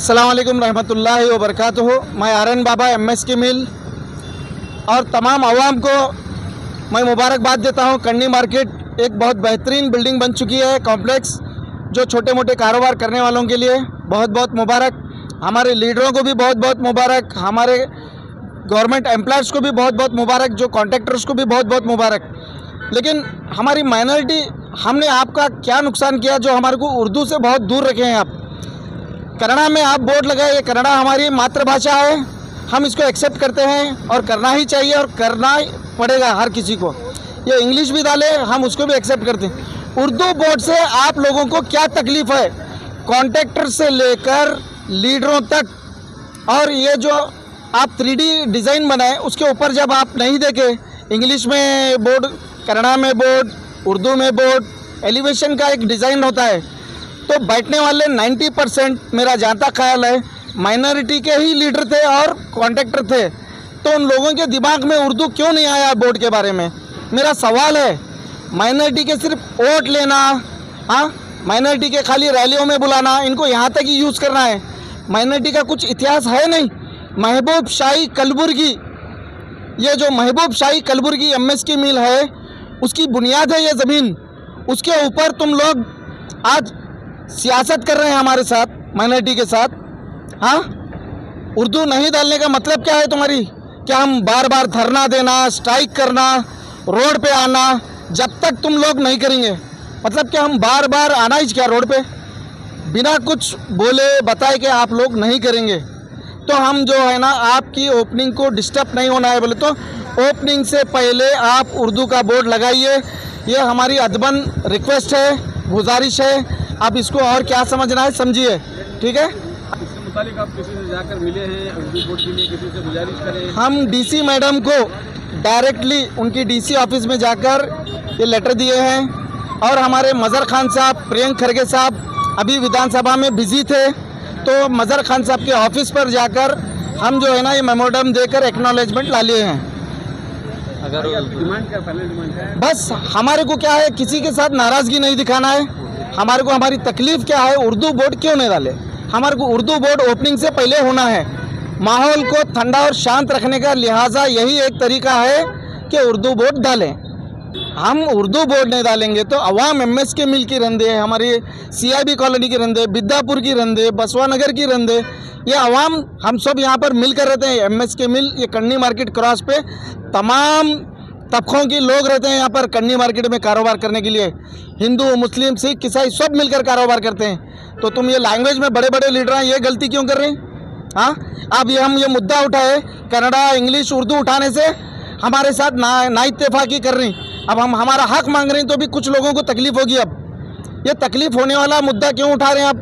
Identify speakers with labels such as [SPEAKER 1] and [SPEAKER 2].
[SPEAKER 1] अस्सलाम वालेकुम रहमतुल्लाहि व बरकातुहू। मैं आर्यन बाबा MS की मिल और तमाम आवाम को मैं मुबारकबाद देता हूँ। कन्नी मार्केट एक बहुत बेहतरीन बिल्डिंग बन चुकी है, कॉम्प्लेक्स, जो छोटे मोटे कारोबार करने वालों के लिए बहुत बहुत मुबारक। हमारे लीडरों को भी बहुत बहुत मुबारक, हमारे गवर्नमेंट एम्प्लॉयज़ को भी बहुत बहुत मुबारक, जो कॉन्ट्रैक्टर्स को भी बहुत बहुत मुबारक। लेकिन हमारी माइनॉरिटी, हमने आपका क्या नुकसान किया जो हमारे को उर्दू से बहुत दूर रखे हैं आप? कन्नड़ा में आप बोर्ड लगाए, ये कन्नड़ा हमारी मातृभाषा है, हम इसको एक्सेप्ट करते हैं और करना ही चाहिए और करना ही पड़ेगा हर किसी को। ये इंग्लिश भी डाले, हम उसको भी एक्सेप्ट करते हैं। उर्दू बोर्ड से आप लोगों को क्या तकलीफ़ है, कॉन्ट्रैक्टर से लेकर लीडरों तक? और ये जो आप 3D डिज़ाइन बनाए उसके ऊपर जब आप नहीं देखे, इंग्लिश में बोर्ड, कन्नड़ा में बोर्ड, उर्दू में बोर्ड, एलिवेशन का एक डिज़ाइन होता है, तो बैठने वाले 90% मेरा जहाँ तक ख्याल है माइनॉरिटी के ही लीडर थे और कॉन्ट्रैक्टर थे। तो उन लोगों के दिमाग में उर्दू क्यों नहीं आया बोर्ड के बारे में? मेरा सवाल है, माइनॉरिटी के सिर्फ वोट लेना, हाँ, माइनॉरिटी के खाली रैलियों में बुलाना, इनको यहाँ तक ही यूज़ करना है। माइनॉरिटी का कुछ इतिहास है नहीं। महबूब शाही कलबुर्गी, ये जो महबूब शाही कलबुर्गी MS की मिल है, उसकी बुनियाद है ये ज़मीन, उसके ऊपर तुम लोग आज सियासत कर रहे हैं हमारे साथ, माइनॉरिटी के साथ। हाँ, उर्दू नहीं डालने का मतलब क्या है तुम्हारी? क्या हम बार बार धरना देना, स्ट्राइक करना, रोड पे आना, जब तक तुम लोग नहीं करेंगे, मतलब क्या हम बार बार आना ही क्या रोड पे बिना कुछ बोले बताए कि आप लोग नहीं करेंगे? तो हम जो है ना, आपकी ओपनिंग को डिस्टर्ब नहीं होना है बोले तो ओपनिंग से पहले आप उर्दू का बोर्ड लगाइए। ये हमारी अदबन रिक्वेस्ट है, गुजारिश है। आप इसको और क्या समझना है समझिए, ठीक है?
[SPEAKER 2] इससे मुतालिक आप किसी से जाकर मिले हैं, उर्दू बोर्ड के लिए किसी से गुजारिश करें?
[SPEAKER 1] हम DC मैडम को डायरेक्टली उनकी DC ऑफिस में जाकर ये लेटर दिए हैं और हमारे मज़र खान साहब, प्रियंक खरगे साहब अभी विधानसभा में बिजी थे, तो मज़र खान साहब के ऑफिस पर जाकर हम जो है ना ये मेमोरेंडम देकर एक्नॉलेजमेंट ला लिए हैं।
[SPEAKER 2] अगर डिमांड क्या, पहले डिमांड क्या है?
[SPEAKER 1] बस हमारे को क्या है, किसी के साथ नाराज़गी नहीं दिखाना है। हमारे को हमारी तकलीफ़ क्या है, उर्दू बोर्ड क्यों नहीं डाले? हमारे को उर्दू बोर्ड ओपनिंग से पहले होना है। माहौल को ठंडा और शांत रखने का लिहाजा यही एक तरीका है कि उर्दू बोर्ड डालें। हम उर्दू बोर्ड नहीं डालेंगे तो अवाम MS के मिल की रंदे, हमारी CIB कॉलोनी की रंदे, बिद्दापुर की रंदे, बसवा नगर की रंदे, ये अवाम हम सब यहाँ पर मिल कर रहते हैं। MS के मिल ये कन्नी मार्केट क्रॉस पे तमाम तबकों के लोग रहते हैं यहाँ पर कन्नी मार्केट में कारोबार करने के लिए। हिंदू, मुस्लिम, सिख, ईसाई सब मिलकर कारोबार करते हैं। तो तुम ये लैंग्वेज में बड़े बड़े लीडर हैं, ये गलती क्यों कर रहे हैं? हाँ, अब हम ये मुद्दा उठाए, कन्नड़ा, इंग्लिश, उर्दू उठाने से हमारे साथ ना इत्तेफाकी कर रही। अब हम हमारा हक मांग रहे हैं तो भी कुछ लोगों को तकलीफ़ होगी। अब ये तकलीफ़ होने वाला मुद्दा क्यों उठा रहे हैं आप?